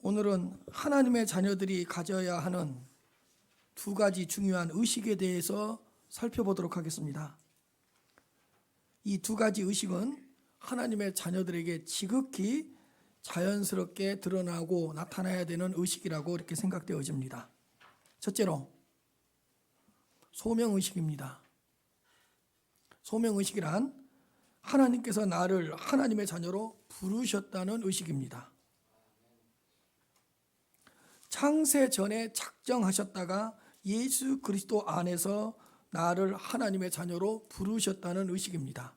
오늘은 하나님의 자녀들이 가져야 하는 두 가지 중요한 의식에 대해서 살펴보도록 하겠습니다. 이 두 가지 의식은 하나님의 자녀들에게 지극히 자연스럽게 드러나고 나타나야 되는 의식이라고 이렇게 생각되어집니다. 첫째로 소명의식입니다. 소명의식이란 하나님께서 나를 하나님의 자녀로 부르셨다는 의식입니다. 창세 전에 작정하셨다가 예수 그리스도 안에서 나를 하나님의 자녀로 부르셨다는 의식입니다.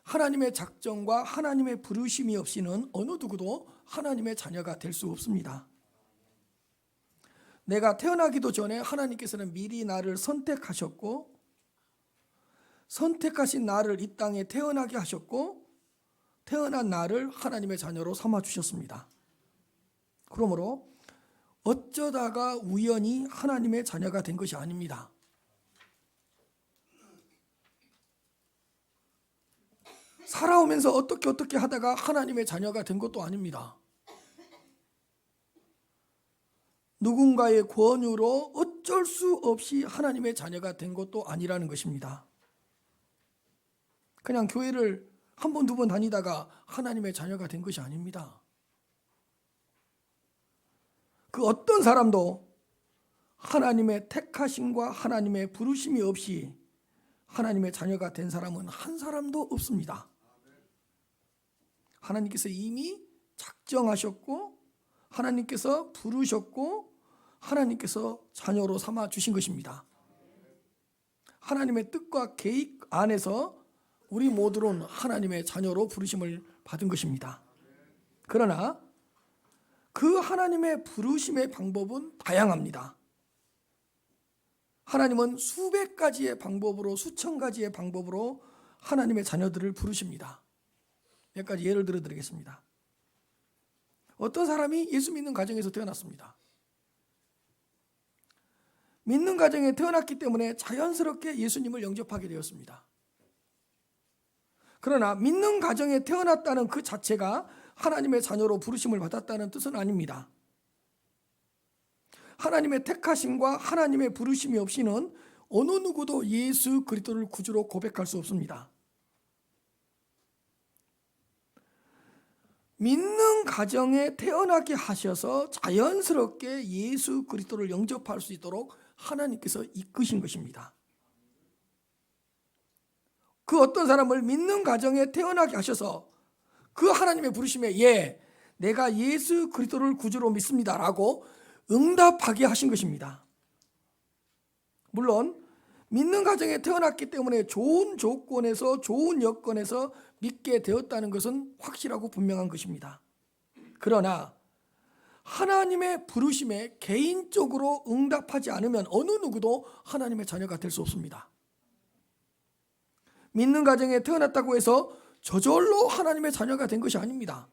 하나님의 작정과 하나님의 부르심이 없이는 어느 누구도 하나님의 자녀가 될 수 없습니다. 내가 태어나기도 전에 하나님께서는 미리 나를 선택하셨고, 선택하신 나를 이 땅에 태어나게 하셨고, 태어난 나를 하나님의 자녀로 삼아 주셨습니다. 그러므로 어쩌다가 우연히 하나님의 자녀가 된 것이 아닙니다. 살아오면서 어떻게 하다가 하나님의 자녀가 된 것도 아닙니다. 누군가의 권유로 어쩔 수 없이 하나님의 자녀가 된 것도 아니라는 것입니다. 그냥 교회를 한 번, 두 번 다니다가 하나님의 자녀가 된 것이 아닙니다. 그 어떤 사람도 하나님의 택하심과 하나님의 부르심이 없이 하나님의 자녀가 된 사람은 한 사람도 없습니다. 하나님께서 이미 작정하셨고, 하나님께서 부르셨고, 하나님께서 자녀로 삼아 주신 것입니다. 하나님의 뜻과 계획 안에서 우리 모두는 하나님의 자녀로 부르심을 받은 것입니다. 그러나 그 하나님의 부르심의 방법은 다양합니다. 하나님은 수백 가지의 방법으로, 수천 가지의 방법으로 하나님의 자녀들을 부르십니다. 몇 가지 예를 들어 드리겠습니다. 어떤 사람이 예수 믿는 가정에서 태어났습니다. 믿는 가정에 태어났기 때문에 자연스럽게 예수님을 영접하게 되었습니다. 그러나 믿는 가정에 태어났다는 그 자체가 하나님의 자녀로 부르심을 받았다는 뜻은 아닙니다. 하나님의 택하심과 하나님의 부르심이 없이는 어느 누구도 예수 그리스도를 구주로 고백할 수 없습니다. 믿는 가정에 태어나게 하셔서 자연스럽게 예수 그리스도를 영접할 수 있도록 하나님께서 이끄신 것입니다. 그 어떤 사람을 믿는 가정에 태어나게 하셔서 그 하나님의 부르심에 내가 예수 그리스도를 구주로 믿습니다 라고 응답하게 하신 것입니다. 물론 믿는 가정에 태어났기 때문에 좋은 조건에서, 좋은 여건에서 믿게 되었다는 것은 확실하고 분명한 것입니다. 그러나 하나님의 부르심에 개인적으로 응답하지 않으면 어느 누구도 하나님의 자녀가 될 수 없습니다. 믿는 가정에 태어났다고 해서 저절로 하나님의 자녀가 된 것이 아닙니다.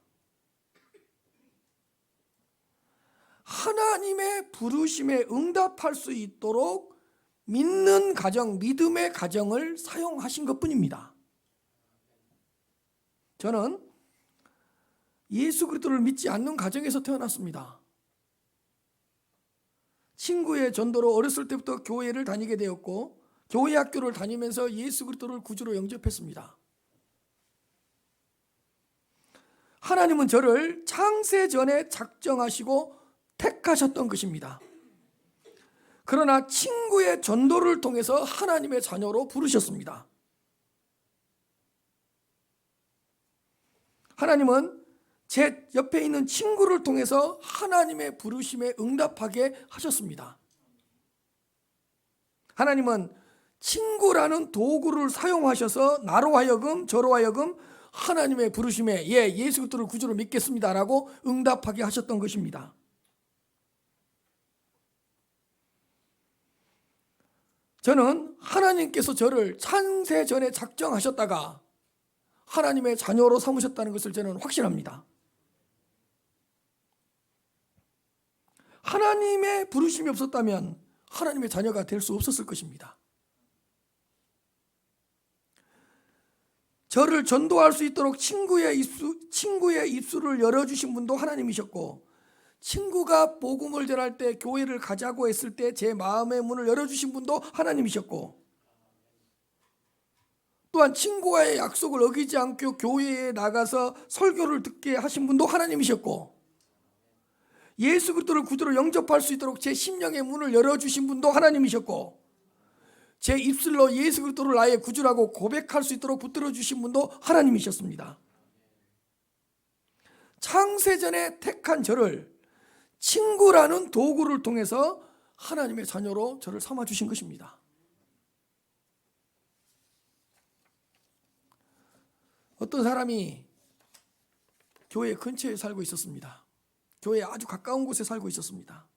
하나님의 부르심에 응답할 수 있도록 믿는 가정, 믿음의 가정을 사용하신 것뿐입니다. 저는 예수 그리스도를 믿지 않는 가정에서 태어났습니다. 친구의 전도로 어렸을 때부터 교회를 다니게 되었고, 교회 학교를 다니면서 예수 그리스도를 구주로 영접했습니다. 하나님은 저를 창세 전에 작정하시고 택하셨던 것입니다. 그러나 친구의 전도를 통해서 하나님의 자녀로 부르셨습니다. 하나님은 제 옆에 있는 친구를 통해서 하나님의 부르심에 응답하게 하셨습니다. 하나님은 친구라는 도구를 사용하셔서 나로 하여금, 저로 하여금 하나님의 부르심에 예수 그리스도를 구주로 믿겠습니다라고 응답하게 하셨던 것입니다. 저는 하나님께서 저를 창세 전에 작정하셨다가 하나님의 자녀로 삼으셨다는 것을 저는 확신합니다. 하나님의 부르심이 없었다면 하나님의 자녀가 될 수 없었을 것입니다. 저를 전도할 수 있도록 친구의 입술을 열어주신 분도 하나님이셨고, 친구가 복음을 전할 때 교회를 가자고 했을 때 제 마음의 문을 열어주신 분도 하나님이셨고, 또한 친구와의 약속을 어기지 않고 교회에 나가서 설교를 듣게 하신 분도 하나님이셨고, 예수 그리스도를 구주로 영접할 수 있도록 제 심령의 문을 열어주신 분도 하나님이셨고, 제 입술로 예수 그리스도를 나의 구주라고 고백할 수 있도록 붙들어 주신 분도 하나님이셨습니다. 창세전에 택한 저를 친구라는 도구를 통해서 하나님의 자녀로 저를 삼아 주신 것입니다. 어떤 사람이 교회 근처에 살고 있었습니다. 교회에 아주 가까운 곳에 살고 있었습니다.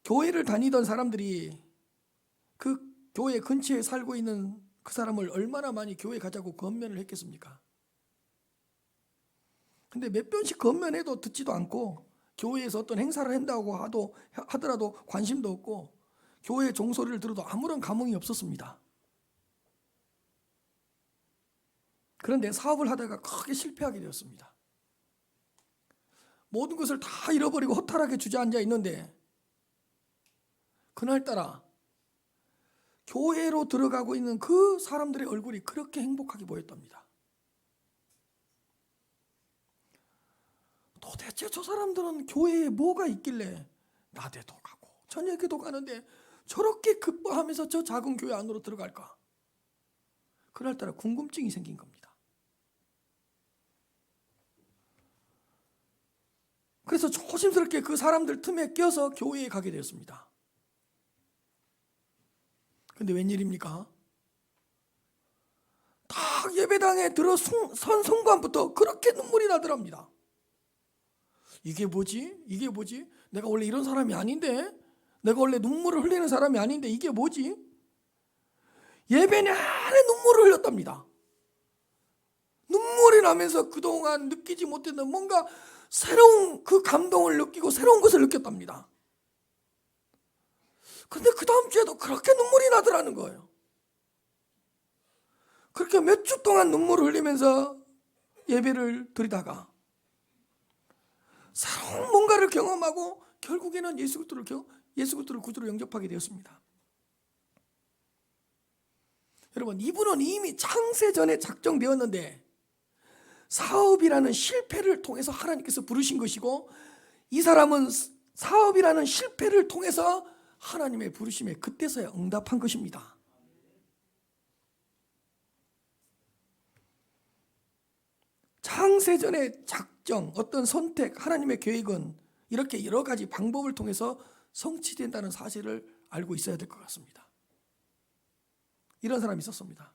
교회를 다니던 사람들이 그 교회 근처에 살고 있는 그 사람을 얼마나 많이 교회 가자고 건면을 했겠습니까? 근데 몇 번씩 건면해도 듣지도 않고, 교회에서 어떤 행사를 한다고 하더라도 관심도 없고, 교회 종소리를 들어도 아무런 감흥이 없었습니다. 그런데 사업을 하다가 크게 실패하게 되었습니다. 모든 것을 다 잃어버리고 허탈하게 주저앉아 있는데, 그날따라 교회로 들어가고 있는 그 사람들의 얼굴이 그렇게 행복하게 보였답니다. 도대체 저 사람들은 교회에 뭐가 있길래 낮에도 가고 저녁에도 가는데 저렇게 기뻐하면서 저 작은 교회 안으로 들어갈까? 그날따라 궁금증이 생긴 겁니다. 그래서 조심스럽게 그 사람들 틈에 껴서 교회에 가게 되었습니다. 근데 웬일입니까? 딱 예배당에 선 순간부터 그렇게 눈물이 나더랍니다. 이게 뭐지? 이게 뭐지? 내가 원래 이런 사람이 아닌데, 내가 원래 눈물을 흘리는 사람이 아닌데 이게 뭐지? 예배 내내 눈물을 흘렸답니다. 눈물이 나면서 그동안 느끼지 못했던 뭔가 새로운 그 감동을 느끼고 새로운 것을 느꼈답니다. 근데 그 다음 주에도 그렇게 눈물이 나더라는 거예요. 그렇게 몇 주 동안 눈물을 흘리면서 예배를 드리다가 새로운 뭔가를 경험하고 결국에는 예수 그리스도를 구주로 영접하게 되었습니다. 여러분, 이분은 이미 창세전에 작정되었는데 사업이라는 실패를 통해서 하나님께서 부르신 것이고, 이 사람은 사업이라는 실패를 통해서 하나님의 부르심에 그때서야 응답한 것입니다. 창세전의 작정, 어떤 선택, 하나님의 계획은 이렇게 여러 가지 방법을 통해서 성취된다는 사실을 알고 있어야 될 것 같습니다. 이런 사람이 있었습니다.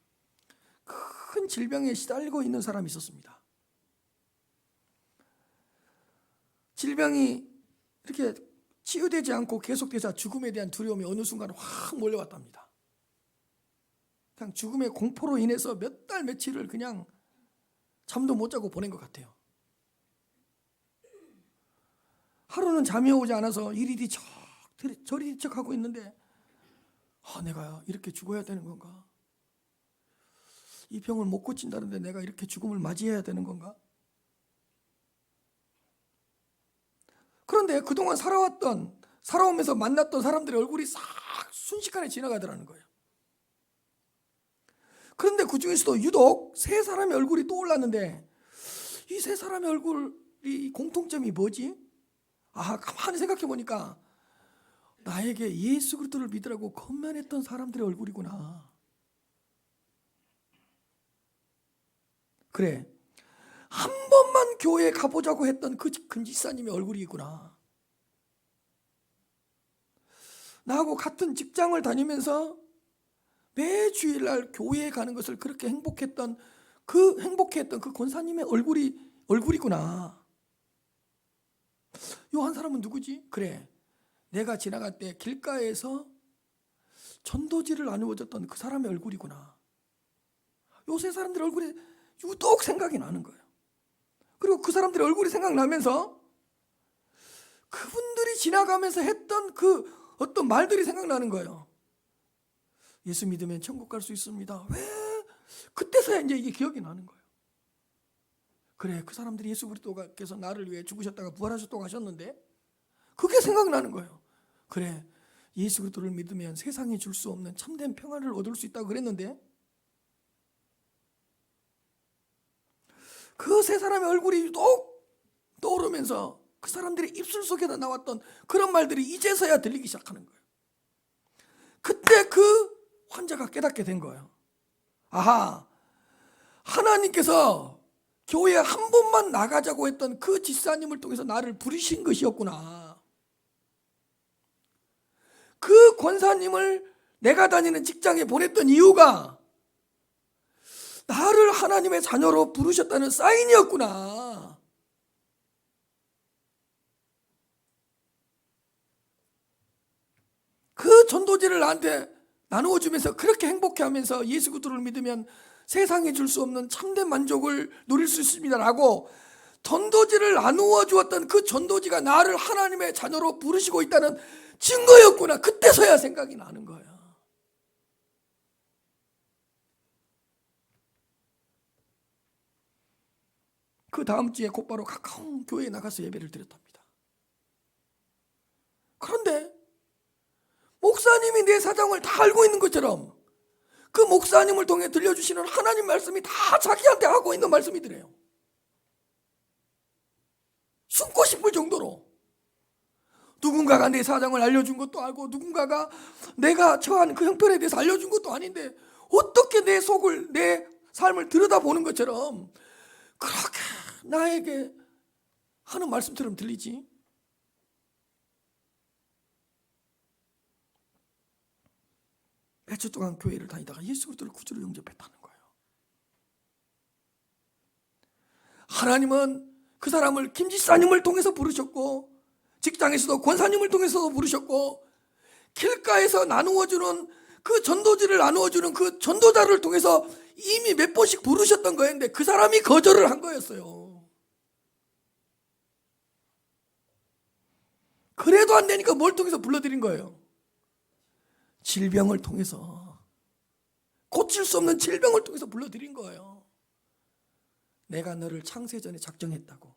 큰 질병에 시달리고 있는 사람이 있었습니다. 질병이 이렇게 치유되지 않고 계속되자 죽음에 대한 두려움이 어느 순간 확 몰려왔답니다. 그냥 죽음의 공포로 인해서 몇 달 며칠을 그냥 잠도 못 자고 보낸 것 같아요. 하루는 잠이 오지 않아서 이리 뒤척 저리 뒤척 하고 있는데, 내가 이렇게 죽어야 되는 건가? 이 병을 못 고친다는데 내가 이렇게 죽음을 맞이해야 되는 건가? 그런데 그동안 살아오면서 만났던 사람들의 얼굴이 싹 순식간에 지나가더라는 거예요. 그런데 그 중에서도 유독 세 사람의 얼굴이 떠올랐는데, 이 세 사람의 얼굴이 공통점이 뭐지? 가만히 생각해 보니까 나에게 예수 그리스도를 믿으라고 건면했던 사람들의 얼굴이구나. 그래, 한 번만 교회에 가보자고 했던 그 근지사님의 얼굴이구나. 나하고 같은 직장을 다니면서 매 주일날 교회에 가는 것을 그렇게 행복했던 그 권사님의 얼굴이구나. 요 한 사람은 누구지? 그래, 내가 지나갈 때 길가에서 전도지를 나누어줬던 그 사람의 얼굴이구나. 요 세 사람들의 얼굴이 유독 생각이 나는 거예요. 그리고 그 사람들의 얼굴이 생각나면서 그분들이 지나가면서 했던 그 어떤 말들이 생각나는 거예요. 예수 믿으면 천국 갈 수 있습니다. 왜? 그때서야 이제 이게 기억이 나는 거예요. 그래, 그 사람들이 예수 그리스도께서 나를 위해 죽으셨다가 부활하셨다고 하셨는데 그게 생각나는 거예요. 그래, 예수 그리스도를 믿으면 세상이 줄 수 없는 참된 평안을 얻을 수 있다고 그랬는데 그 세 사람의 얼굴이 떠오르면서 그 사람들의 입술 속에서 나왔던 그런 말들이 이제서야 들리기 시작하는 거예요. 그때 그 환자가 깨닫게 된 거예요. 아하, 하나님께서 교회에 한 번만 나가자고 했던 그 집사님을 통해서 나를 부르신 것이었구나. 그 권사님을 내가 다니는 직장에 보냈던 이유가 나를 하나님의 자녀로 부르셨다는 사인이었구나. 그 전도지를 나한테 나누어 주면서 그렇게 행복해하면서 예수 그리스도를 믿으면 세상에 줄 수 없는 참된 만족을 누릴 수 있습니다라고 전도지를 나누어 주었던 그 전도지가 나를 하나님의 자녀로 부르시고 있다는 증거였구나. 그때서야 생각이 나는 거예요. 그 다음 주에 곧바로 가까운 교회에 나가서 예배를 드렸답니다. 그런데 목사님이 내 사정을 다 알고 있는 것처럼 그 목사님을 통해 들려주시는 하나님 말씀이 다 자기한테 하고 있는 말씀이더래요. 숨고 싶을 정도로 누군가가 내 사정을 알려준 것도 알고 누군가가 내가 처한 그 형편에 대해서 알려준 것도 아닌데 어떻게 내 속을, 내 삶을 들여다보는 것처럼 그렇게 나에게 하는 말씀처럼 들리지? 몇 주 동안 교회를 다니다가 예수 그리스도를 구주로 영접했다는 거예요. 하나님은 그 사람을 김지사님을 통해서 부르셨고 직장에서도 권사님을 통해서도 부르셨고 길가에서 나누어주는 그 전도지를 나누어주는 그 전도자를 통해서 이미 몇 번씩 부르셨던 거였는데 그 사람이 거절을 한 거였어요. 그래도 안 되니까 뭘 통해서 불러드린 거예요? 질병을 통해서, 고칠 수 없는 질병을 통해서 불러드린 거예요. 내가 너를 창세전에 작정했다고,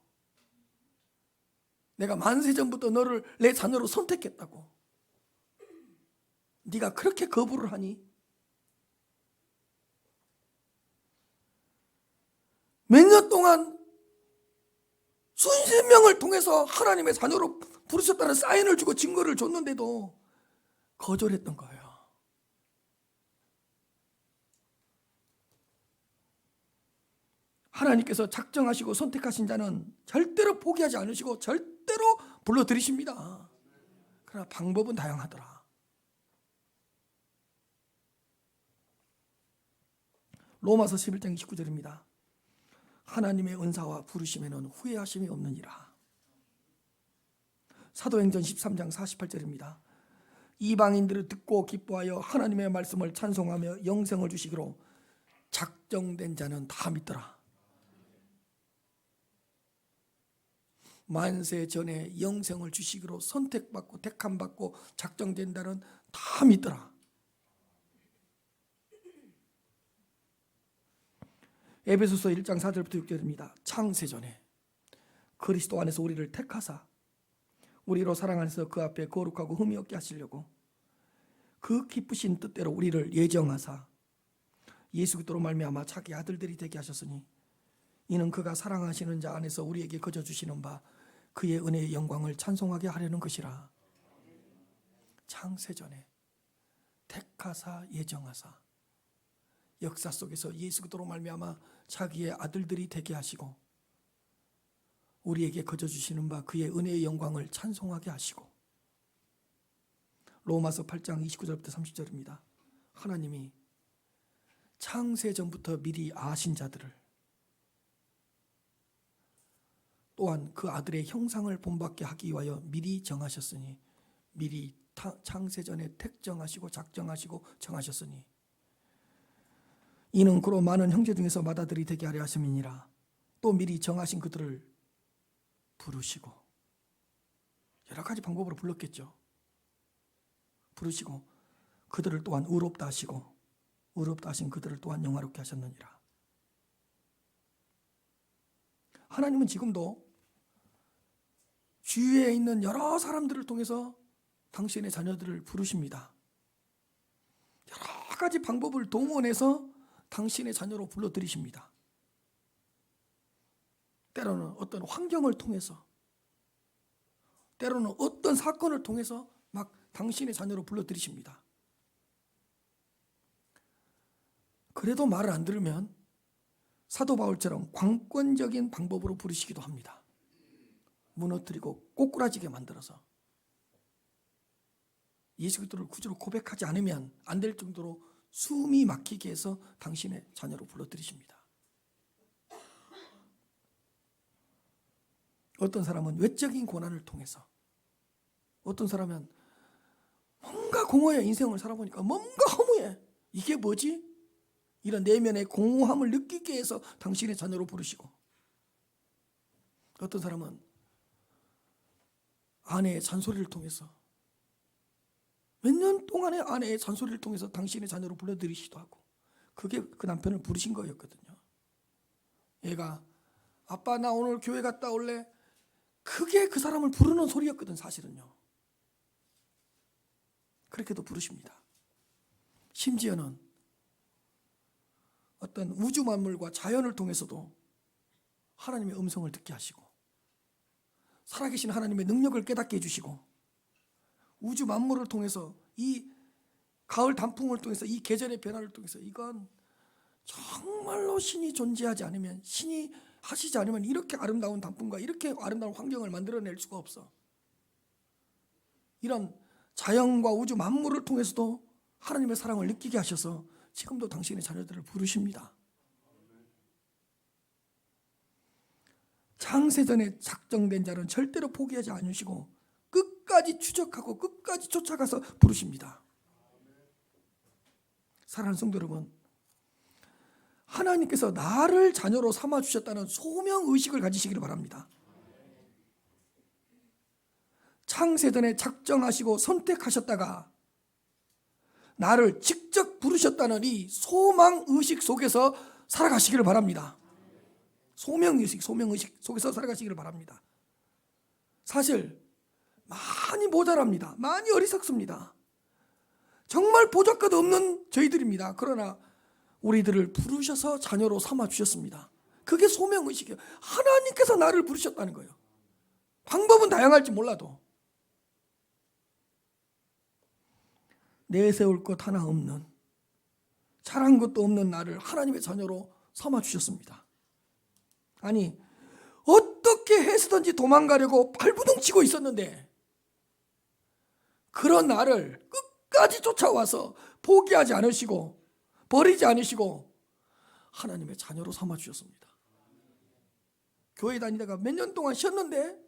내가 만세전부터 너를 내 자녀로 선택했다고, 네가 그렇게 거부를 하니? 몇 년 동안 수십 명을 통해서 하나님의 자녀로 부르셨다는 사인을 주고 증거를 줬는데도 거절했던 거예요. 하나님께서 작정하시고 선택하신 자는 절대로 포기하지 않으시고 절대로 불러들이십니다. 그러나 방법은 다양하더라. 로마서 11장 29절입니다. 하나님의 은사와 부르심에는 후회하심이 없느니라. 사도행전 13장 48절입니다. 이방인들을 듣고 기뻐하여 하나님의 말씀을 찬송하며 영생을 주시기로 작정된 자는 다 믿더라. 만세 전에 영생을 주시기로 선택받고 택함받고 작정된 자는 다 믿더라. 에베소서 1장 4절부터 6절입니다. 창세전에 그리스도 안에서 우리를 택하사 우리로 사랑 안에서 그 앞에 거룩하고 흠이 없게 하시려고 그 기쁘신 뜻대로 우리를 예정하사 예수 그리스도로 말미암아 자기 아들들이 되게 하셨으니 이는 그가 사랑하시는 자 안에서 우리에게 거저 주시는 바 그의 은혜의 영광을 찬송하게 하려는 것이라. 창세전에 택하사 예정하사 역사 속에서 예수 그리스도로 말미암아 자기의 아들들이 되게 하시고 우리에게 거저 주시는 바 그의 은혜의 영광을 찬송하게 하시고 로마서 8장 29절부터 30절입니다. 하나님이 창세전부터 미리 아신 자들을 또한 그 아들의 형상을 본받게 하기 위하여 미리 정하셨으니 미리 창세전에 택정하시고 작정하시고 정하셨으니 이는 그로 많은 형제 중에서 맏아들이 되게 하려 하심이니라. 또 미리 정하신 그들을 부르시고 여러 가지 방법으로 불렀겠죠. 부르시고 그들을 또한 의롭다 하시고 의롭다 하신 그들을 또한 영화롭게 하셨느니라. 하나님은 지금도 주위에 있는 여러 사람들을 통해서 당신의 자녀들을 부르십니다. 여러 가지 방법을 동원해서 당신의 자녀로 불러들이십니다. 때로는 어떤 환경을 통해서, 때로는 어떤 사건을 통해서 막 당신의 자녀로 불러들이십니다. 그래도 말을 안 들으면 사도 바울처럼 광권적인 방법으로 부르시기도 합니다. 무너뜨리고 꼬꾸라지게 만들어서 예수 그리스도를 구주로 고백하지 않으면 안 될 정도로 숨이 막히게 해서 당신의 자녀로 불러들이십니다. 어떤 사람은 외적인 고난을 통해서, 어떤 사람은 뭔가 공허해 인생을 살아보니까 뭔가 허무해. 이게 뭐지? 이런 내면의 공허함을 느끼게 해서 당신의 자녀로 부르시고, 어떤 사람은 아내의 잔소리를 통해서, 몇 년 동안의 아내의 잔소리를 통해서 당신의 자녀로 불러들이시기도 하고, 그게 그 남편을 부르신 거였거든요. 얘가 아빠 나 오늘 교회 갔다 올래? 그게 그 사람을 부르는 소리였거든 사실은요. 그렇게도 부르십니다. 심지어는 어떤 우주 만물과 자연을 통해서도 하나님의 음성을 듣게 하시고, 살아계신 하나님의 능력을 깨닫게 해주시고, 우주 만물을 통해서, 이 가을 단풍을 통해서, 이 계절의 변화를 통해서, 이건 정말로 신이 존재하지 않으면, 신이 하시지 않으면 이렇게 아름다운 단풍과 이렇게 아름다운 환경을 만들어낼 수가 없어. 이런 자연과 우주 만물을 통해서도 하나님의 사랑을 느끼게 하셔서 지금도 당신의 자녀들을 부르십니다. 창세전에 작정된 자는 절대로 포기하지 않으시고 끝까지 추적하고 끝까지 쫓아가서 부르십니다. 사랑하는 성도 여러분, 하나님께서 나를 자녀로 삼아주셨다는 소명의식을 가지시기를 바랍니다. 창세전에 작정하시고 선택하셨다가 나를 직접 부르셨다는 이 소망의식 속에서 살아가시기를 바랍니다. 소명의식 속에서 살아가시기를 바랍니다. 사실 많이 모자랍니다. 많이 어리석습니다. 정말 보잘것 없는 저희들입니다. 그러나 우리들을 부르셔서 자녀로 삼아주셨습니다. 그게 소명의식이에요. 하나님께서 나를 부르셨다는 거예요. 방법은 다양할지 몰라도 내세울 것 하나 없는, 잘한 것도 없는 나를 하나님의 자녀로 삼아주셨습니다. 아니, 어떻게 해서든지 도망가려고 발부둥치고 있었는데 그런 나를 끝까지 쫓아와서 포기하지 않으시고 버리지 않으시고 하나님의 자녀로 삼아주셨습니다. 교회 다니다가 몇 년 동안 쉬었는데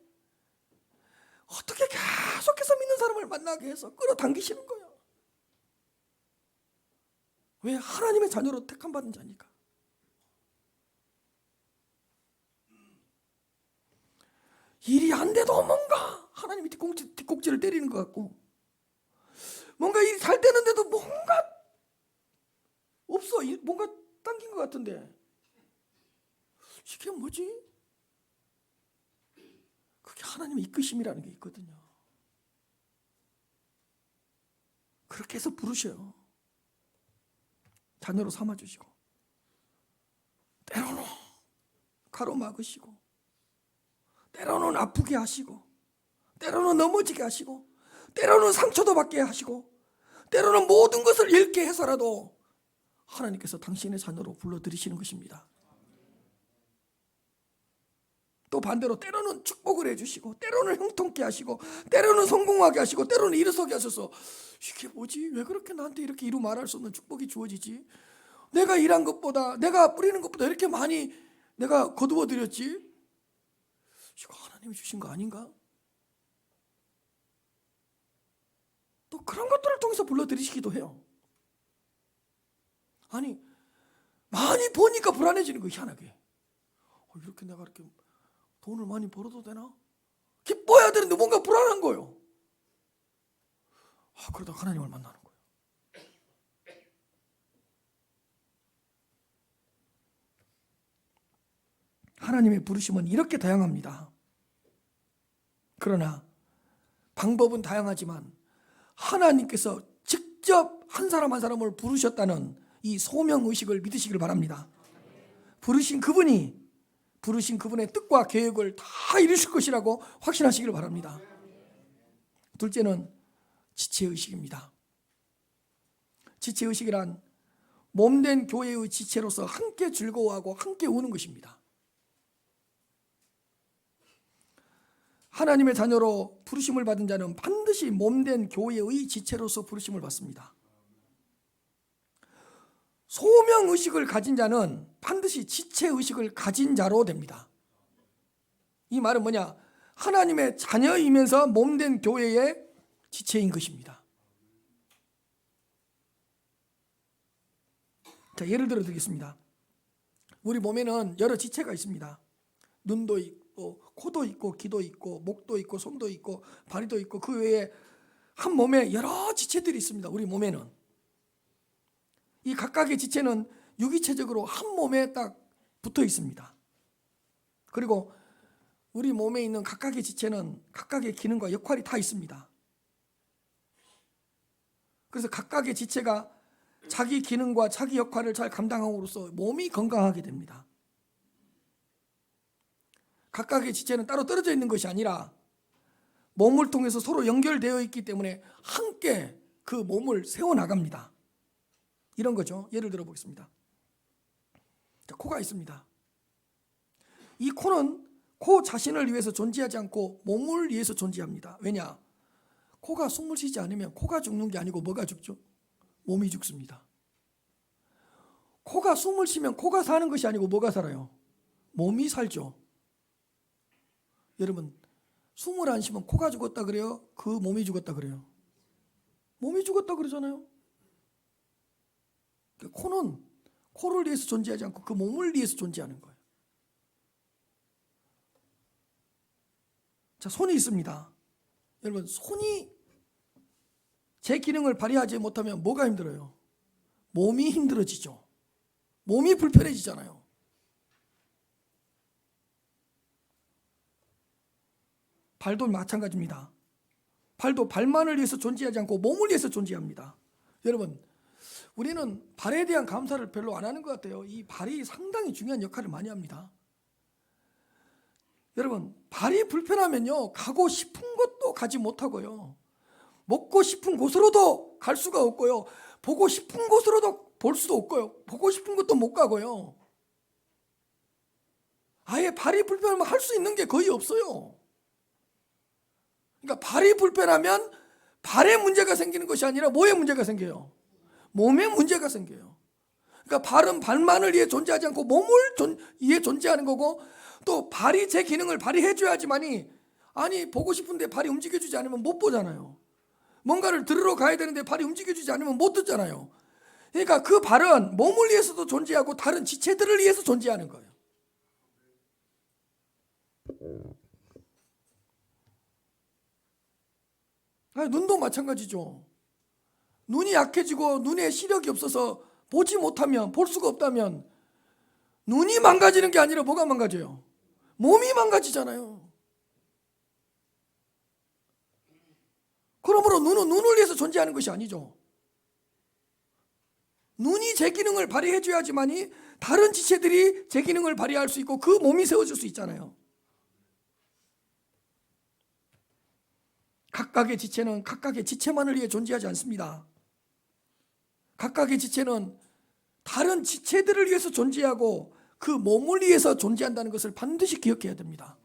어떻게 계속해서 믿는 사람을 만나게 해서 끌어당기시는 거예요. 왜? 하나님의 자녀로 택함받은 자니까. 일이 안 돼도 뭔가 하나님이 뒷꼭지를 때리는 것 같고, 뭔가 일이 잘 되는데도 뭔가 없어. 뭔가 당긴 것 같은데 이게 뭐지? 그게 하나님의 이끄심이라는 게 있거든요. 그렇게 해서 부르셔요. 자녀로 삼아주시고, 때로는 가로막으시고, 때로는 아프게 하시고, 때로는 넘어지게 하시고, 때로는 상처도 받게 하시고, 때로는 모든 것을 잃게 해서라도 하나님께서 당신의 자녀로 불러들이시는 것입니다. 또 반대로 때로는 축복을 해주시고, 때로는 형통케 하시고, 때로는 성공하게 하시고, 때로는 일어서게 하셔서 이게 뭐지? 왜 그렇게 나한테 이렇게 이루 말할 수 없는 축복이 주어지지? 내가 일한 것보다, 내가 뿌리는 것보다 이렇게 많이 내가 거두어 드렸지? 이거 하나님이 주신 거 아닌가? 또 그런 것들을 통해서 불러들이시기도 해요. 아니, 많이 보니까 불안해지는 거 희한하게. 이렇게 내가 이렇게 돈을 많이 벌어도 되나? 기뻐해야 되는데 뭔가 불안한 거예요. 그러다 하나님을 만나는 거예요. 하나님의 부르심은 이렇게 다양합니다. 그러나 방법은 다양하지만 하나님께서 직접 한 사람 한 사람을 부르셨다는 이 소명의식을 믿으시길 바랍니다. 부르신 그분의 뜻과 계획을 다 이루실 것이라고 확신하시길 바랍니다. 둘째는 지체의식입니다. 지체의식이란 몸된 교회의 지체로서 함께 즐거워하고 함께 우는 것입니다. 하나님의 자녀로 부르심을 받은 자는 반드시 몸된 교회의 지체로서 부르심을 받습니다. 소명의식을 가진 자는 반드시 지체의식을 가진 자로 됩니다. 이 말은 뭐냐? 하나님의 자녀이면서 몸된 교회의 지체인 것입니다. 자, 예를 들어 드리겠습니다. 우리 몸에는 여러 지체가 있습니다. 눈도 있고 코도 있고 귀도 있고 목도 있고 손도 있고 발이도 있고 그 외에 한 몸에 여러 지체들이 있습니다. 우리 몸에는 이 각각의 지체는 유기체적으로 한 몸에 딱 붙어 있습니다. 그리고 우리 몸에 있는 각각의 지체는 각각의 기능과 역할이 다 있습니다. 그래서 각각의 지체가 자기 기능과 자기 역할을 잘 감당함으로써 몸이 건강하게 됩니다. 각각의 지체는 따로 떨어져 있는 것이 아니라 몸을 통해서 서로 연결되어 있기 때문에 함께 그 몸을 세워나갑니다. 이런 거죠. 예를 들어 보겠습니다. 자, 코가 있습니다. 이 코는 코 자신을 위해서 존재하지 않고 몸을 위해서 존재합니다. 왜냐? 코가 숨을 쉬지 않으면 코가 죽는 게 아니고 뭐가 죽죠? 몸이 죽습니다. 코가 숨을 쉬면 코가 사는 것이 아니고 뭐가 살아요? 몸이 살죠. 여러분, 숨을 안 쉬면 코가 죽었다 그래요? 그 몸이 죽었다 그래요? 몸이 죽었다 그러잖아요. 코는 코를 위해서 존재하지 않고 그 몸을 위해서 존재하는 거예요. 자, 손이 있습니다. 여러분, 손이 제 기능을 발휘하지 못하면 뭐가 힘들어요? 몸이 힘들어지죠. 몸이 불편해지잖아요. 발도 마찬가지입니다. 발도 발만을 위해서 존재하지 않고 몸을 위해서 존재합니다. 여러분, 우리는 발에 대한 감사를 별로 안 하는 것 같아요. 이 발이 상당히 중요한 역할을 많이 합니다. 여러분, 발이 불편하면요, 가고 싶은 곳도 가지 못하고요, 먹고 싶은 곳으로도 갈 수가 없고요, 보고 싶은 곳으로도 볼 수도 없고요, 보고 싶은 곳도 못 가고요. 아예 발이 불편하면 할 수 있는 게 거의 없어요. 그러니까 발이 불편하면 발에 문제가 생기는 것이 아니라 뭐에 문제가 생겨요? 몸에 문제가 생겨요. 그러니까 발은 발만을 위해 존재하지 않고 몸을 위해 존재하는 거고, 또 발이 제 기능을 발휘해 줘야지만이, 아니 보고 싶은데 발이 움직여주지 않으면 못 보잖아요. 뭔가를 들으러 가야 되는데 발이 움직여주지 않으면 못 듣잖아요. 그러니까 그 발은 몸을 위해서도 존재하고 다른 지체들을 위해서 존재하는 거예요. 눈도 마찬가지죠. 눈이 약해지고 눈에 시력이 없어서 보지 못하면, 볼 수가 없다면 눈이 망가지는 게 아니라 뭐가 망가져요? 몸이 망가지잖아요. 그러므로 눈은 눈을 위해서 존재하는 것이 아니죠. 눈이 제 기능을 발휘해 줘야지만이 다른 지체들이 제 기능을 발휘할 수 있고 그 몸이 세워질 수 있잖아요. 각각의 지체는 각각의 지체만을 위해 존재하지 않습니다. 각각의 지체는 다른 지체들을 위해서 존재하고 그 몸을 위해서 존재한다는 것을 반드시 기억해야 됩니다.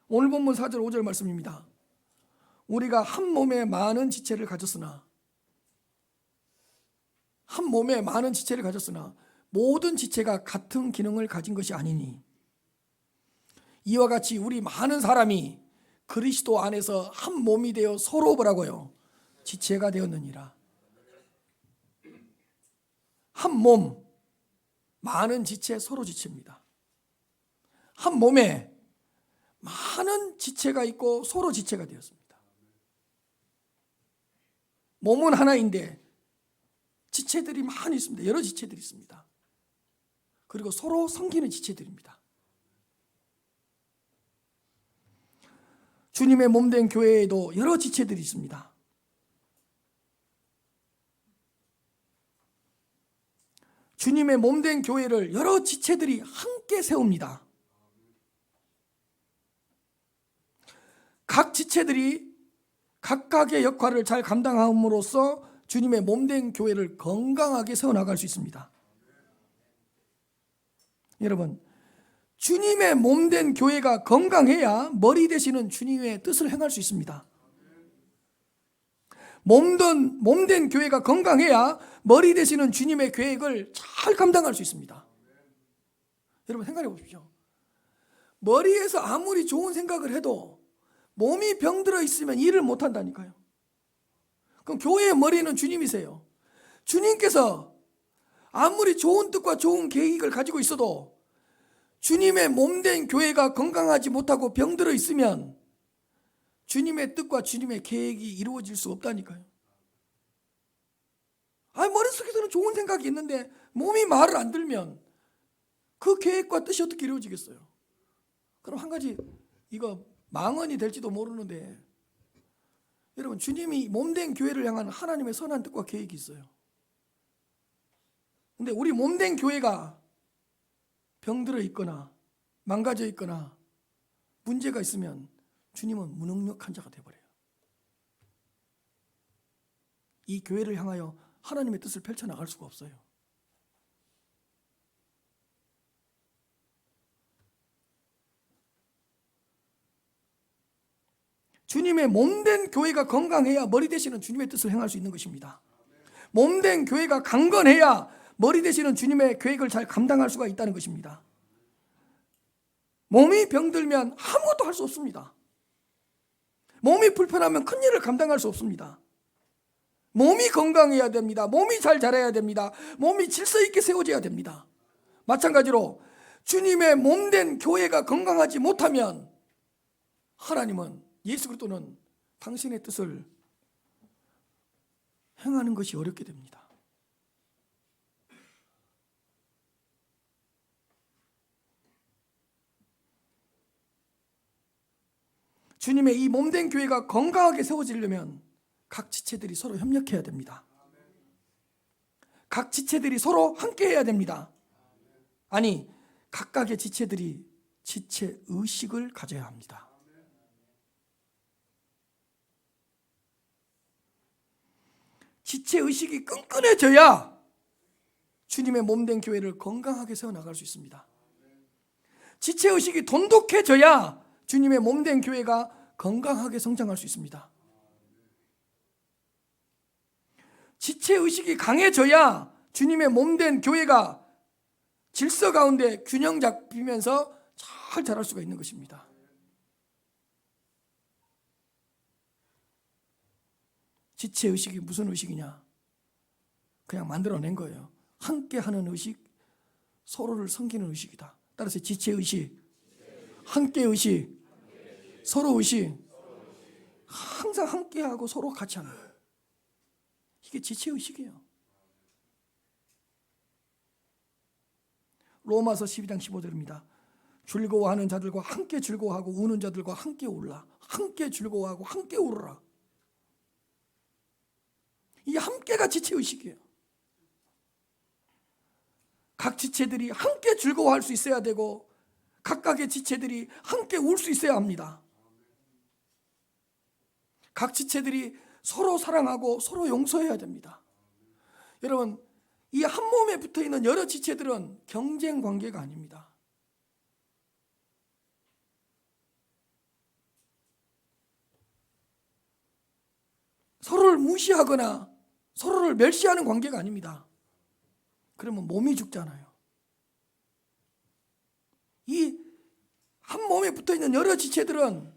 오늘 본문 4절 5절 말씀입니다. 우리가 한 몸에 많은 지체를 가졌으나, 한 몸에 많은 지체를 가졌으나 모든 지체가 같은 기능을 가진 것이 아니니, 이와 같이 우리 많은 사람이 그리스도 안에서 한 몸이 되어 서로 뭐라고요? 지체가 되었느니라. 한 몸, 많은 지체, 서로 지체입니다. 한 몸에 많은 지체가 있고 서로 지체가 되었습니다. 몸은 하나인데 지체들이 많이 있습니다. 여러 지체들이 있습니다. 그리고 서로 섬기는 지체들입니다. 주님의 몸된 교회에도 여러 지체들이 있습니다. 주님의 몸된 교회를 여러 지체들이 함께 세웁니다. 각 지체들이 각각의 역할을 잘 감당함으로써 주님의 몸된 교회를 건강하게 세워나갈 수 있습니다. 여러분, 주님의 몸된 교회가 건강해야 머리 되시는 주님의 뜻을 행할 수 있습니다. 몸된 교회가 건강해야 머리 되시는 주님의 계획을 잘 감당할 수 있습니다. 여러분 생각해 보십시오. 머리에서 아무리 좋은 생각을 해도 몸이 병들어 있으면 일을 못 한다니까요. 그럼 교회의 머리는 주님이세요. 주님께서 아무리 좋은 뜻과 좋은 계획을 가지고 있어도 주님의 몸된 교회가 건강하지 못하고 병들어 있으면 주님의 뜻과 주님의 계획이 이루어질 수 없다니까요. 머릿속에서는 좋은 생각이 있는데 몸이 말을 안 들면 그 계획과 뜻이 어떻게 이루어지겠어요? 그럼 한 가지 이거 망언이 될지도 모르는데, 여러분 주님이 몸된 교회를 향한 하나님의 선한 뜻과 계획이 있어요. 근데 우리 몸된 교회가 병들어 있거나 망가져 있거나 문제가 있으면 주님은 무능력한 자가 되어버려요. 이 교회를 향하여 하나님의 뜻을 펼쳐나갈 수가 없어요. 주님의 몸된 교회가 건강해야 머리 되시는 주님의 뜻을 행할 수 있는 것입니다. 몸된 교회가 강건해야 머리 되시는 주님의 계획을 잘 감당할 수가 있다는 것입니다. 몸이 병들면 아무것도 할 수 없습니다. 몸이 불편하면 큰 일을 감당할 수 없습니다. 몸이 건강해야 됩니다. 몸이 잘 자라야 됩니다. 몸이 질서 있게 세워져야 됩니다. 마찬가지로 주님의 몸된 교회가 건강하지 못하면 하나님은, 예수 그리스도는 당신의 뜻을 행하는 것이 어렵게 됩니다. 주님의 이 몸된 교회가 건강하게 세워지려면 각 지체들이 서로 협력해야 됩니다. 각 지체들이 서로 함께해야 됩니다. 아니, 각각의 지체들이 지체의식을 가져야 합니다. 지체의식이 끈끈해져야 주님의 몸된 교회를 건강하게 세워나갈 수 있습니다. 지체의식이 돈독해져야 주님의 몸된 교회가 건강하게 성장할 수 있습니다. 지체의식이 강해져야 주님의 몸된 교회가 질서 가운데 균형 잡히면서 잘 자랄 수가 있는 것입니다. 지체의식이 무슨 의식이냐? 그냥 만들어낸 거예요. 함께하는 의식, 서로를 섬기는 의식이다. 따라서 지체의식, 함께의식, 서로의식, 항상 함께하고 서로 같이 하는 거예요. 이게 지체의식이에요. 로마서 12장 15절입니다. 즐거워하는 자들과 함께 즐거워하고 우는 자들과 함께 울라. 함께 즐거워하고 함께 울어라. 이 함께가 지체의식이에요. 각 지체들이 함께 즐거워할 수 있어야 되고 각각의 지체들이 함께 울 수 있어야 합니다. 각 지체들이 서로 사랑하고 서로 용서해야 됩니다. 여러분, 이 한 몸에 붙어있는 여러 지체들은 경쟁 관계가 아닙니다. 서로를 무시하거나 서로를 멸시하는 관계가 아닙니다. 그러면 몸이 죽잖아요. 이 한 몸에 붙어있는 여러 지체들은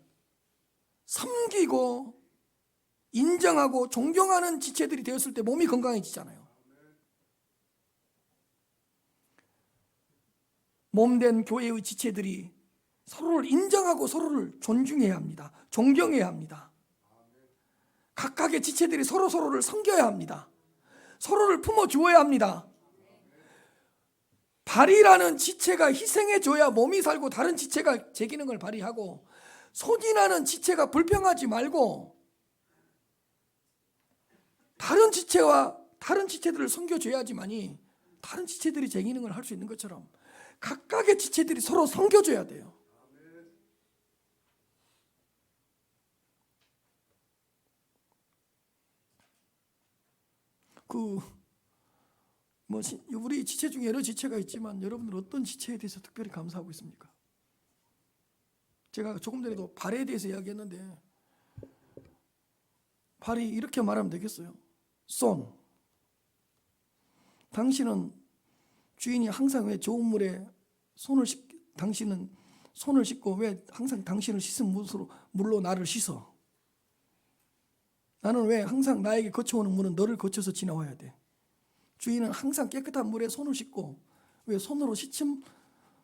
섬기고 인정하고 존경하는 지체들이 되었을 때 몸이 건강해지잖아요. 몸된 교회의 지체들이 서로를 인정하고 서로를 존중해야 합니다. 존경해야 합니다. 각각의 지체들이 서로를 섬겨야 합니다. 서로를 품어주어야 합니다. 발이라는 지체가 희생해줘야 몸이 살고 다른 지체가 제 기능을 발휘하고, 손이라는 지체가 불평하지 말고 다른 지체와 다른 지체들을 섬겨줘야지만이 다른 지체들이 제 기능을 할 수 있는 것처럼 각각의 지체들이 서로 섬겨줘야 돼요. 우리 지체 중에 여러 지체가 있지만 여러분들 어떤 지체에 대해서 특별히 감사하고 있습니까? 제가 조금 전에도 발에 대해서 이야기했는데, 발이 이렇게 말하면 되겠어요. 손, 당신은 주인이 항상 왜 좋은 물에 당신은 손을 씻고 왜 항상 당신을 씻은 물로 나를 씻어? 나는 왜 항상 나에게 거쳐오는 물은 너를 거쳐서 지나와야 돼? 주인은 항상 깨끗한 물에 손을 씻고 왜 손으로 씻은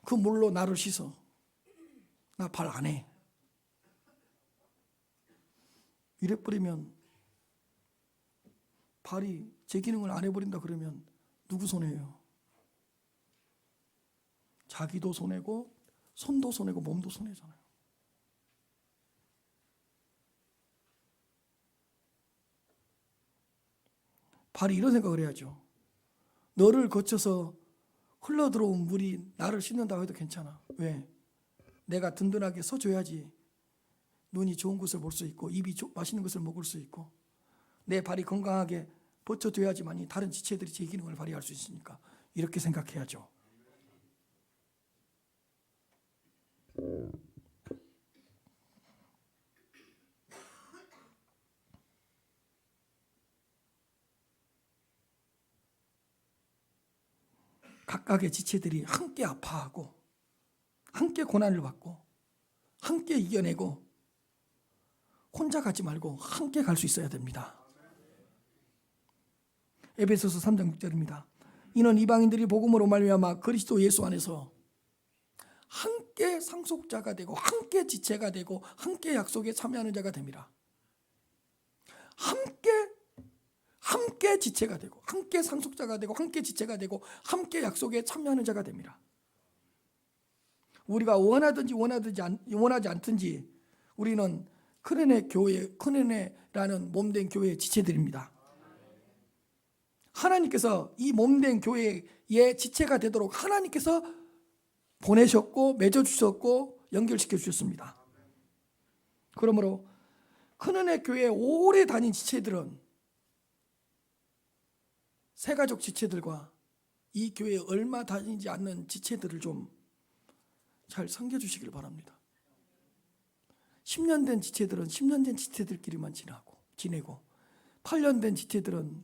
그 물로 나를 씻어? 나 발 안 해. 이래버리면, 발이 제 기능을 안 해버린다 그러면 누구 손해예요? 자기도 손해고 손도 손해고 몸도 손해잖아요. 발이 이런 생각을 해야죠. 너를 거쳐서 흘러들어온 물이 나를 씻는다고 해도 괜찮아. 왜? 내가 든든하게 서줘야지 눈이 좋은 것을 볼 수 있고 입이 맛있는 것을 먹을 수 있고 내 발이 건강하게 버텨줘야지만이 다른 지체들이 제 기능을 발휘할 수 있으니까 이렇게 생각해야죠. 각각의 지체들이 함께 아파하고 함께 고난을 받고 함께 이겨내고 혼자 가지 말고 함께 갈 수 있어야 됩니다. 에베소서 3장 6절입니다. 이는 이방인들이 복음으로 말미암아 그리스도 예수 안에서 함께 상속자가 되고 함께 지체가 되고 함께 약속에 참여하는 자가 됩니다. 함께 지체가 되고 함께 상속자가 되고 함께 지체가 되고 함께 약속에 참여하는 자가 됩니다. 우리가 원하지 않든지 우리는 큰은혜라는 몸된 교회의 지체들입니다. 하나님께서 이 몸된 교회의 지체가 되도록 하나님께서 보내셨고 맺어주셨고 연결시켜 주셨습니다. 그러므로 큰은혜 교회에 오래 다닌 지체들은 새가족 지체들과 이 교회에 얼마 다니지 않는 지체들을 좀 잘 섬겨주시길 바랍니다. 10년 된 지체들은 10년 된 지체들끼리만 지내고 8년 된 지체들은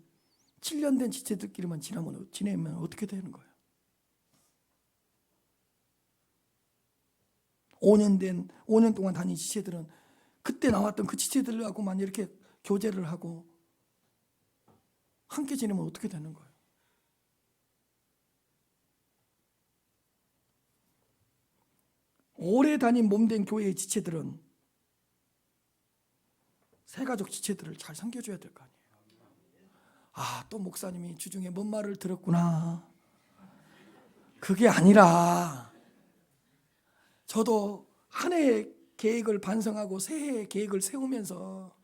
7년 된 지체들끼리만 지내면 어떻게 되는 거예요? 5년 동안 다닌 지체들은 그때 나왔던 그 지체들하고만 이렇게 교제를 하고 함께 지내면 어떻게 되는 거예요? 오래 다닌 몸된 교회의 지체들은 새가족 지체들을 잘 섬겨줘야 될 거 아니에요. 또 목사님이 주중에 뭔 말을 들었구나. 그게 아니라 저도 한 해의 계획을 반성하고 새해의 계획을 세우면서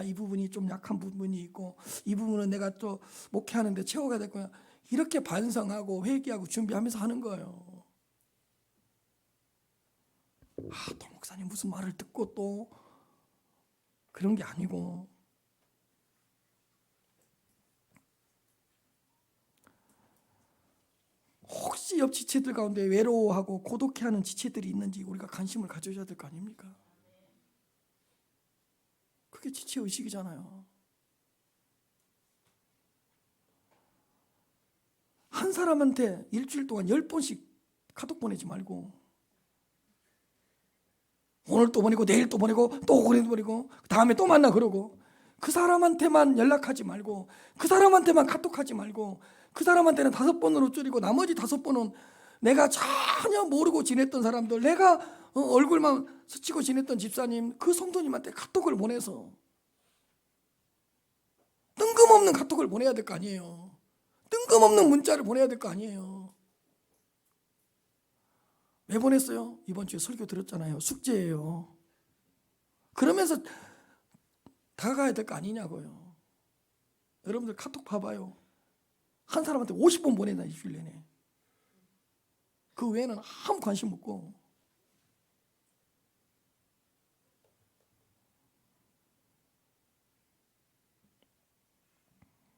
이 부분이 좀 약한 부분이 있고 이 부분은 내가 또 목회하는데 채워가야 될 거야. 이렇게 반성하고 회개하고 준비하면서 하는 거예요. 또 목사님 무슨 말을 듣고 또 그런 게 아니고 혹시 옆 지체들 가운데 외로워하고 고독해하는 지체들이 있는지 우리가 관심을 가져야 될 거 아닙니까? 그게 지체의식이잖아요. 한 사람한테 일주일 동안 10번씩 카톡 보내지 말고 오늘 또 보내고 내일 또 보내고 또 보내고 다음에 또 만나 그러고 그 사람한테만 연락하지 말고 그 사람한테만 카톡하지 말고 그 사람한테는 5번으로 줄이고 나머지 5번은 내가 전혀 모르고 지냈던 사람들, 내가 얼굴만 스치고 지냈던 집사님, 그 성도님한테 카톡을 보내서 뜬금없는 카톡을 보내야 될 거 아니에요. 뜬금없는 문자를 보내야 될 거 아니에요. 대본했어요. 이번 주에 설교 들었잖아요. 숙제예요. 그러면서 다가가야 될 거 아니냐고요. 여러분들 카톡 봐봐요. 한 사람한테 50번 보낸다, 일주일 내내. 그 외에는 아무 관심 없고.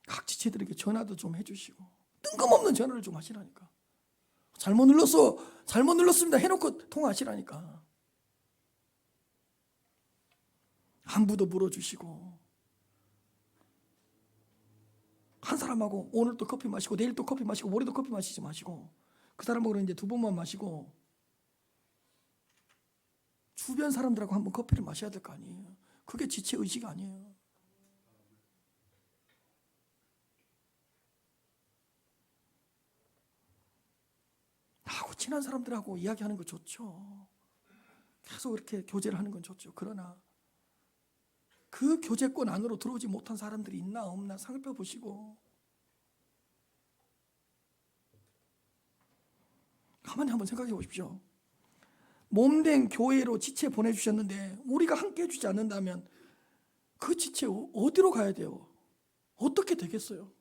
각 지체들에게 전화도 좀 해주시고, 뜬금없는 전화를 좀 하시라니까. 잘못 눌렀습니다 해놓고 통화하시라니까. 안부도 물어주시고, 한 사람하고 오늘 또 커피 마시고 내일 또 커피 마시고 모레도 커피 마시지 마시고, 그 사람하고는 이제 2번만 마시고 주변 사람들하고 한번 커피를 마셔야 될 거 아니에요. 그게 지체의식 아니에요. 나하고 친한 사람들하고 이야기하는 거 좋죠. 계속 이렇게 교제를 하는 건 좋죠. 그러나 그 교제권 안으로 들어오지 못한 사람들이 있나 없나 살펴보시고, 가만히 한번 생각해 보십시오. 몸된 교회로 지체 보내주셨는데 우리가 함께 해주지 않는다면 그 지체 어디로 가야 돼요? 어떻게 되겠어요?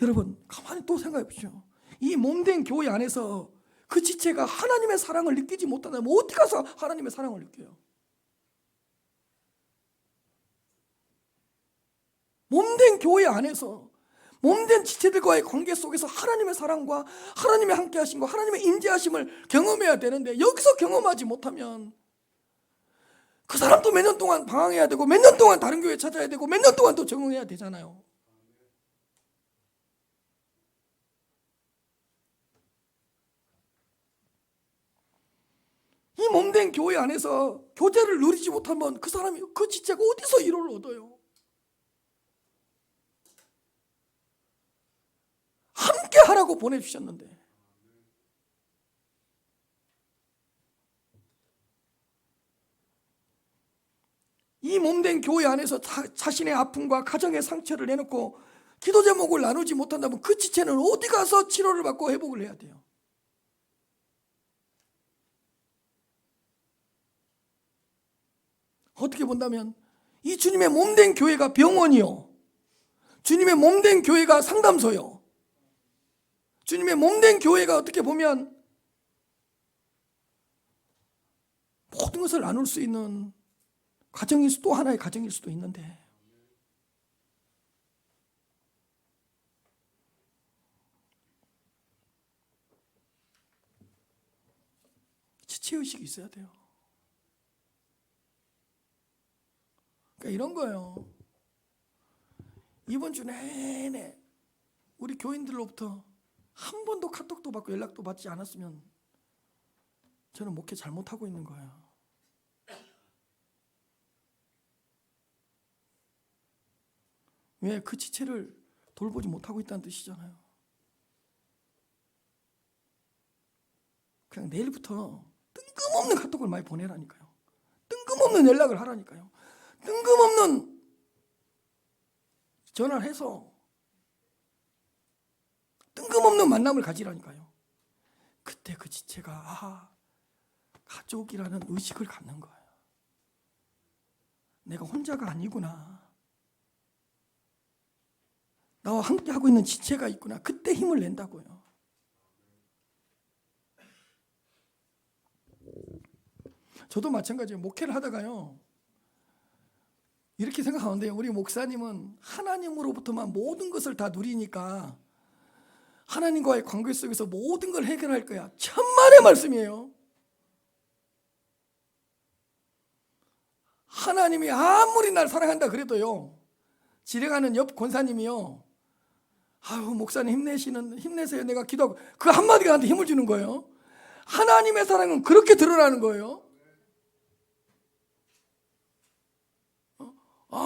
여러분 가만히 또 생각해 보십시오. 이 몸된 교회 안에서 그 지체가 하나님의 사랑을 느끼지 못한다면 어디 가서 하나님의 사랑을 느껴요? 몸된 교회 안에서 몸된 지체들과의 관계 속에서 하나님의 사랑과 하나님의 함께하심과 하나님의 임재하심을 경험해야 되는데, 여기서 경험하지 못하면 그 사람도 몇 년 동안 방황해야 되고 몇 년 동안 다른 교회 찾아야 되고 몇 년 동안 또 적응해야 되잖아요. 이 몸된 교회 안에서 교제를 누리지 못하면 그 사람이, 그 지체가 어디서 위로를 얻어요? 함께 하라고 보내주셨는데. 이 몸된 교회 안에서 자신의 아픔과 가정의 상처를 내놓고 기도 제목을 나누지 못한다면 그 지체는 어디 가서 치료를 받고 회복을 해야 돼요? 어떻게 본다면 이 주님의 몸된 교회가 병원이요, 주님의 몸된 교회가 상담소요, 주님의 몸된 교회가 어떻게 보면 모든 것을 나눌 수 있는 가정일 또 하나의 가정일 수도 있는데, 지체의식이 있어야 돼요. 그러니까 이런 거예요. 이번 주 내내 우리 교인들로부터 한 번도 카톡도 받고 연락도 받지 않았으면 저는 목회 잘못하고 있는 거예요. 왜? 그 지체를 돌보지 못하고 있다는 뜻이잖아요. 그냥 내일부터 뜬금없는 카톡을 많이 보내라니까요. 뜬금없는 연락을 하라니까요. 뜬금없는 전화를 해서 뜬금없는 만남을 가지라니까요. 그때 그 지체가 가족이라는 의식을 갖는 거예요. 내가 혼자가 아니구나, 나와 함께하고 있는 지체가 있구나. 그때 힘을 낸다고요. 저도 마찬가지예요. 목회를 하다가요, 이렇게 생각하는데요, 우리 목사님은 하나님으로부터만 모든 것을 다 누리니까 하나님과의 관계 속에서 모든 걸 해결할 거야. 천만의 말씀이에요. 하나님이 아무리 날 사랑한다 그래도요, 지나가는 옆 권사님이요, 아유 목사님 힘내세요 내가 기도하고, 그 한마디가 나한테 힘을 주는 거예요. 하나님의 사랑은 그렇게 드러나는 거예요.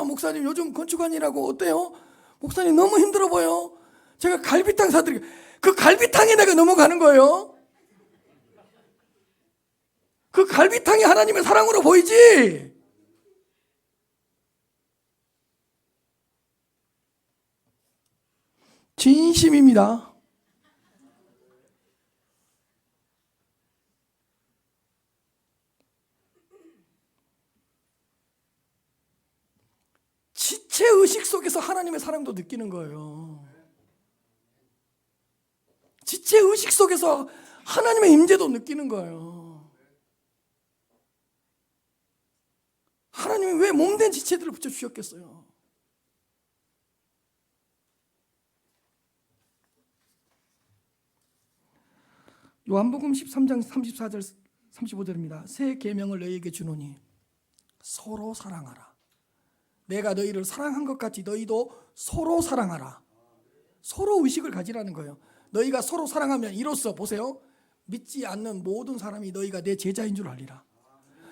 목사님 요즘 건축하느라고 어때요? 목사님 너무 힘들어 보여. 제가 갈비탕 사드릴게요. 그 갈비탕에 내가 넘어가는 거예요. 그 갈비탕이 하나님의 사랑으로 보이지. 진심입니다. 지체의식 속에서 하나님의 사랑도 느끼는 거예요. 지체의식 속에서 하나님의 임재도 느끼는 거예요. 하나님이 왜 몸된 지체들을 붙여주셨겠어요? 요한복음 13장 34절 35절입니다. 새 계명을 너희에게 주노니 서로 사랑하라. 내가 너희를 사랑한 것 같이 너희도 서로 사랑하라. 서로 의식을 가지라는 거예요. 너희가 서로 사랑하면 이로써 보세요. 믿지 않는 모든 사람이 너희가 내 제자인 줄 알리라.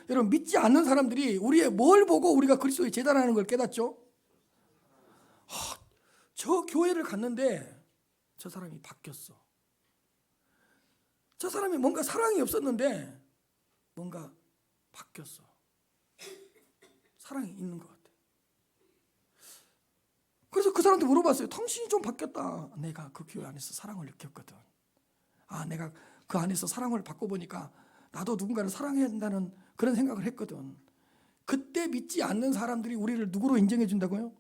여러분, 믿지 않는 사람들이 우리의 뭘 보고 우리가 그리스도의 제자라는 걸 깨닫죠? 저 교회를 갔는데 저 사람이 바뀌었어. 저 사람이 뭔가 사랑이 없었는데 뭔가 바뀌었어. 사랑이 있는 것 같아. 그래서 그 사람한테 물어봤어요. 당신이 좀 바뀌었다. 내가 그 교회 안에서 사랑을 느꼈거든. 내가 그 안에서 사랑을 받고 보니까 나도 누군가를 사랑해야 한다는 그런 생각을 했거든. 그때 믿지 않는 사람들이 우리를 누구로 인정해 준다고요?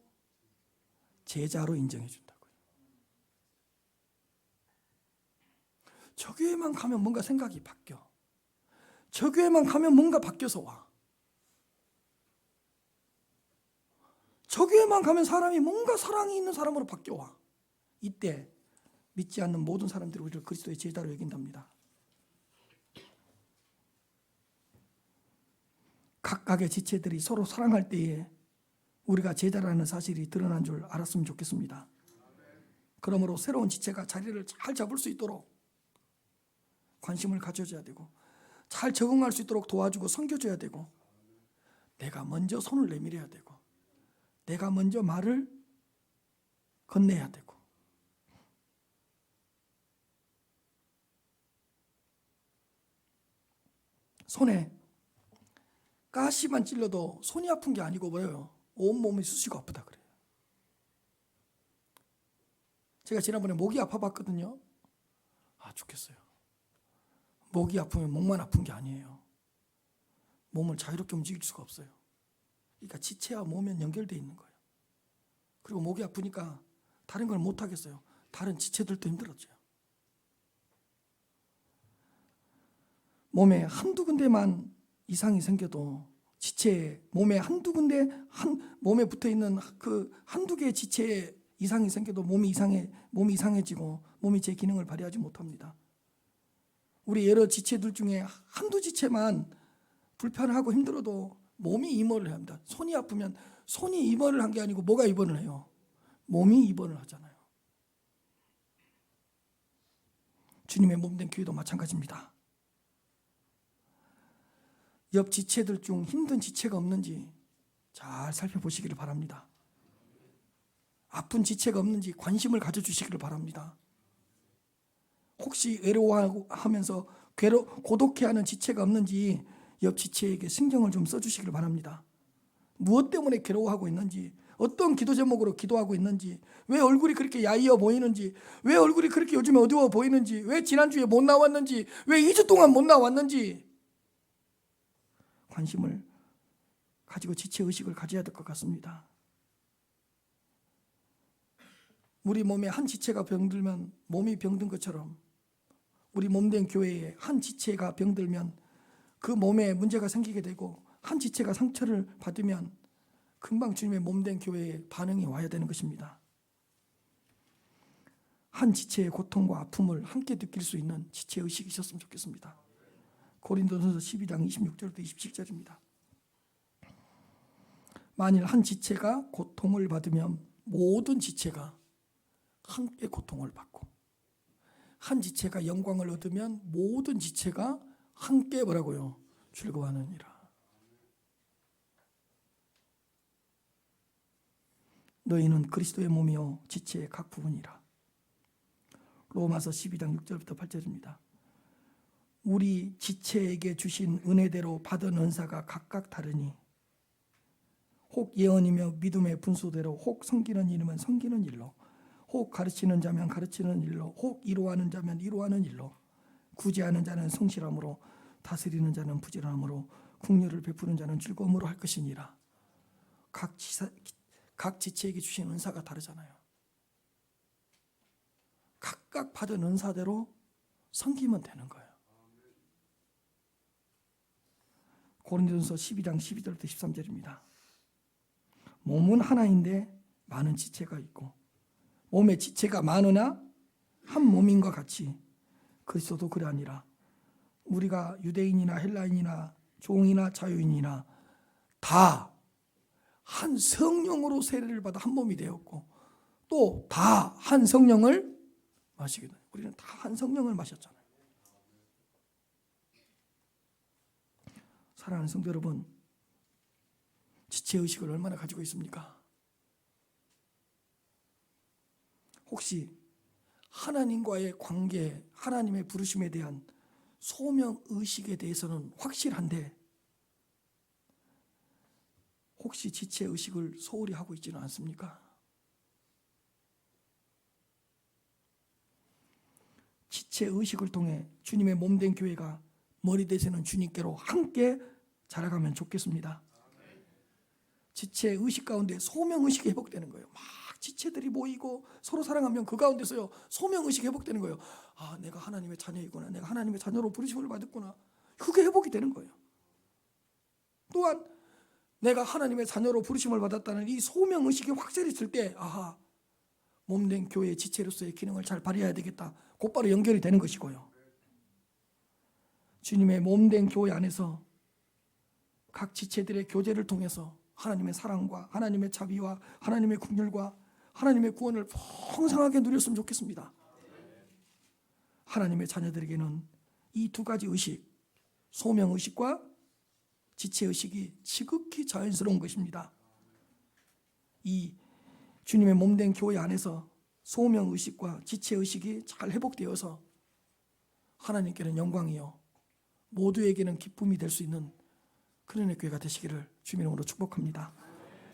제자로 인정해 준다고요. 저 교회만 가면 뭔가 생각이 바뀌어. 저 교회만 가면 뭔가 바뀌어서 와. 저 교회만 가면 사람이 뭔가 사랑이 있는 사람으로 바뀌어와. 이때 믿지 않는 모든 사람들이 우리를 그리스도의 제자로 여긴답니다. 각각의 지체들이 서로 사랑할 때에 우리가 제자라는 사실이 드러난 줄 알았으면 좋겠습니다. 그러므로 새로운 지체가 자리를 잘 잡을 수 있도록 관심을 가져줘야 되고, 잘 적응할 수 있도록 도와주고 섬겨줘야 되고, 내가 먼저 손을 내밀어야 되고, 내가 먼저 말을 건네야 되고. 손에 가시만 찔러도 손이 아픈 게 아니고 뭐예요? 온몸이 쑤시고 아프다 그래요. 제가 지난번에 목이 아파봤거든요. 죽겠어요. 목이 아프면 목만 아픈 게 아니에요. 몸을 자유롭게 움직일 수가 없어요. 그러니까 지체와 몸은 연결되어 있는 거예요. 그리고 목이 아프니까 다른 걸 못 하겠어요. 다른 지체들도 힘들어져요. 몸에 한두 군데만 이상이 생겨도 지체에 몸에 한두 군데 몸에 붙어 있는 그 한두 개의 지체에 이상이 생겨도 몸이 이상해지고 몸이 제 기능을 발휘하지 못합니다. 우리 여러 지체들 중에 한두 지체만 불편하고 힘들어도 몸이 임원을 합니다. 손이 아프면 손이 입원을 한 게 아니고 뭐가 입원을 해요? 몸이 입원을 하잖아요. 주님의 몸된 교회도 마찬가지입니다. 옆 지체들 중 힘든 지체가 없는지 잘 살펴보시기를 바랍니다. 아픈 지체가 없는지 관심을 가져주시기를 바랍니다. 혹시 외로워하면서 고독해하는 지체가 없는지 옆 지체에게 신경을 좀 써주시기를 바랍니다. 무엇 때문에 괴로워하고 있는지, 어떤 기도 제목으로 기도하고 있는지, 왜 얼굴이 그렇게 야이어 보이는지, 왜 얼굴이 그렇게 요즘에 어두워 보이는지, 왜 지난주에 못 나왔는지, 왜 2주 동안 못 나왔는지 관심을 가지고 지체의식을 가져야 될 것 같습니다. 우리 몸에 한 지체가 병들면 몸이 병든 것처럼 우리 몸된 교회에 한 지체가 병들면 그 몸에 문제가 생기게 되고, 한 지체가 상처를 받으면 금방 주님의 몸된 교회에 반응이 와야 되는 것입니다. 한 지체의 고통과 아픔을 함께 느낄 수 있는 지체의식이 있었으면 좋겠습니다. 고린도전서 12장 26절부터 27절입니다. 만일 한 지체가 고통을 받으면 모든 지체가 함께 고통을 받고, 한 지체가 영광을 얻으면 모든 지체가 함께 뭐라고요? 즐거워하느니라. 너희는 그리스도의 몸이요 지체의 각 부분이라. 로마서 12장 6절부터 8절입니다. 우리 지체에게 주신 은혜대로 받은 은사가 각각 다르니 혹 예언이며 믿음의 분수대로, 혹 섬기는 일이면 섬기는 일로, 혹 가르치는 자면 가르치는 일로, 혹 이로하는 자면 이로하는 일로, 구제하는 자는 성실함으로, 다스리는 자는 부지런함으로, 국률을 베푸는 자는 즐거움으로 할 것이니라. 각 지체에게 주신 은사가 다르잖아요. 각각 받은 은사대로 섬기면 되는 거예요. 고린도전서 12장 12절부터 13절입니다. 몸은 하나인데 많은 지체가 있고 몸의 지체가 많으나 한 몸인과 같이 그리스도도 그리 아니라 우리가 유대인이나 헬라인이나 종이나 자유인이나 다 한 성령으로 세례를 받아 한 몸이 되었고 또 다 한 성령을 마시게 돼요. 우리는 다 한 성령을 마셨잖아요. 사랑하는 성도 여러분, 지체의식을 얼마나 가지고 있습니까? 혹시 하나님과의 관계, 하나님의 부르심에 대한 소명의식에 대해서는 확실한데 혹시 지체의식을 소홀히 하고 있지는 않습니까? 지체의식을 통해 주님의 몸된 교회가 머리 되시는 주님께로 함께 자라가면 좋겠습니다. 지체의식 가운데 소명의식이 회복되는 거예요. 막 지체들이 모이고 서로 사랑하면 그 가운데서요 소명의식이 회복되는 거예요. 아, 내가 하나님의 자녀이구나, 내가 하나님의 자녀로 부르심을 받았구나. 그게 회복이 되는 거예요. 또한 내가 하나님의 자녀로 부르심을 받았다는 이 소명의식이 확실히 있을 때 아하, 몸된 교회의 지체로서의 기능을 잘 발휘해야 되겠다. 곧바로 연결이 되는 것이고요. 주님의 몸된 교회 안에서 각 지체들의 교제를 통해서 하나님의 사랑과 하나님의 자비와 하나님의 긍휼과 하나님의 구원을 풍성하게 누렸으면 좋겠습니다. 하나님의 자녀들에게는 이 두 가지 의식, 소명의식과 지체의식이 지극히 자연스러운 것입니다. 이 주님의 몸된 교회 안에서 소명의식과 지체의식이 잘 회복되어서 하나님께는 영광이요 모두에게는 기쁨이 될 수 있는 그런 교회가 되시기를 주님의 이름으로 축복합니다.